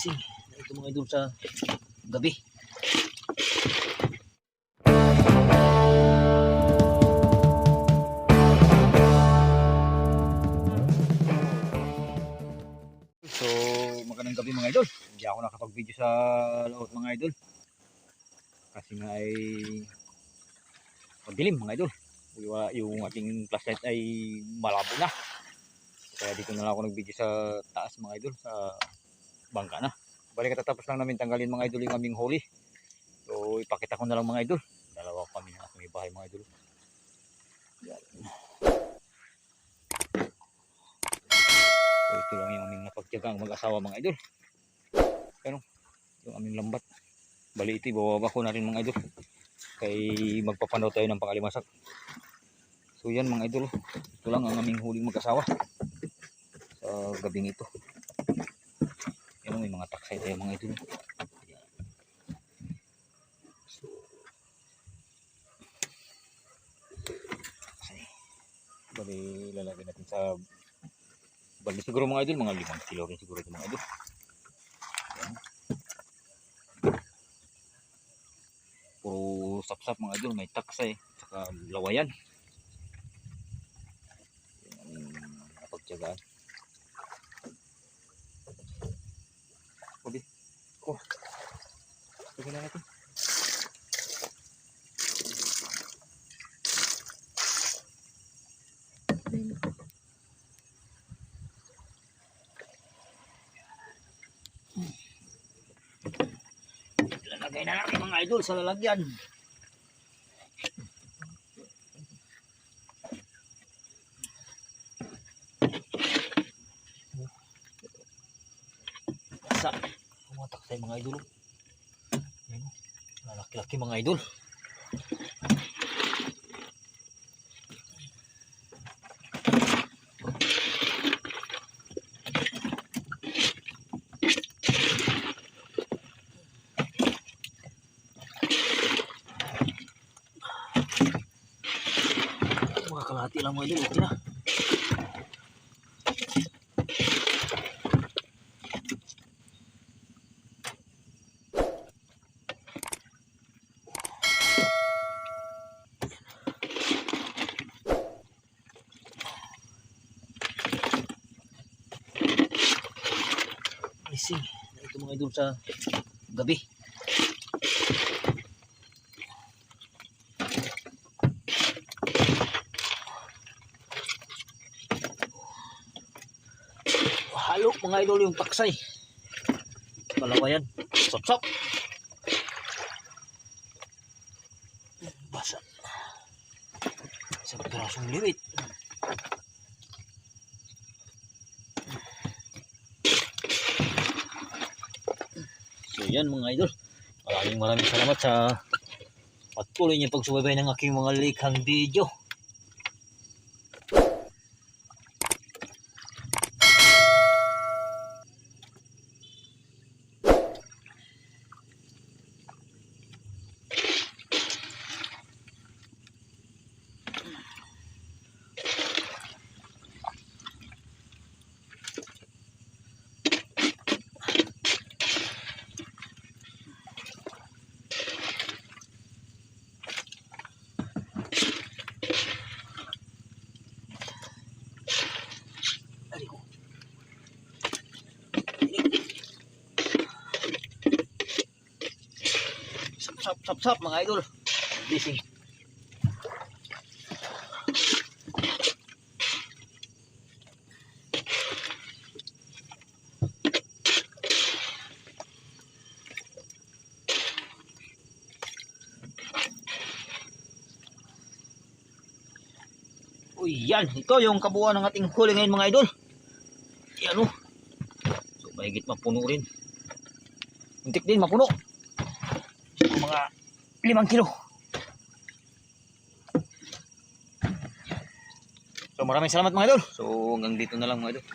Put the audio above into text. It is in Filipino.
Gising. Ito mga idol sa gabi. So, magandang gabi mga idol. Hindi ako nakapag-video sa laot mga idol. Kasi nga ay madilim mga idol. Yung ating flashlight ay malabo na. Kaya dito na lang ako nag-video sa taas mga idol, sa bangka na. Balik katatapos lang namin tanggalin mga idol yung aming huli. So ipakita ko na lang mga idol. Dalawa kami na aking bahay mga idol. Yan. So ito lang yung aming napagtiyagang mag-asawa mga idol. Pero yung aming lambat. Bali ito, bababa ko na rin mga idol. Kay magpapanaw tayo ng pangalimasak. So yan mga idol. Ito lang ang aming huling mag-asawa sa gabing ito. Yan, may mga taksay tayo mga idol. Yan. So bali lalagyan natin sa bali siguro mga idol, mga 5 kilo rin siguro ito mga idol. Yan. Puro sapsap mga idol, may taksay saka lawayan. Yan ang napagtiyagaan. Obi. Oh. Tingnan natin. Lalagay na natin mga idol sa lalagyan. Sa taksay mga idol. Ayan, lalaki-laki mga idol. Mga kalahati lang mga idol, okay na. Gising. Ito mga idol sa gabi. Halo mga idol yung taksay. Kalawayan. Sop-sop. Basa. Isang pirasong liwit. So yan mga idol. Maraming salamat sa patuloy niyo pagsubaybay ng aking mga likhang video. Sap mga idol. Gising. Uy, yan. Ito yung kabuuan ng ating huli ngayon mga idol. Yan o. So mahigit mapuno rin. Muntik din mapuno. Mga 5 kilo. So maraming salamat mga idol. So hanggang dito na lang mga idol.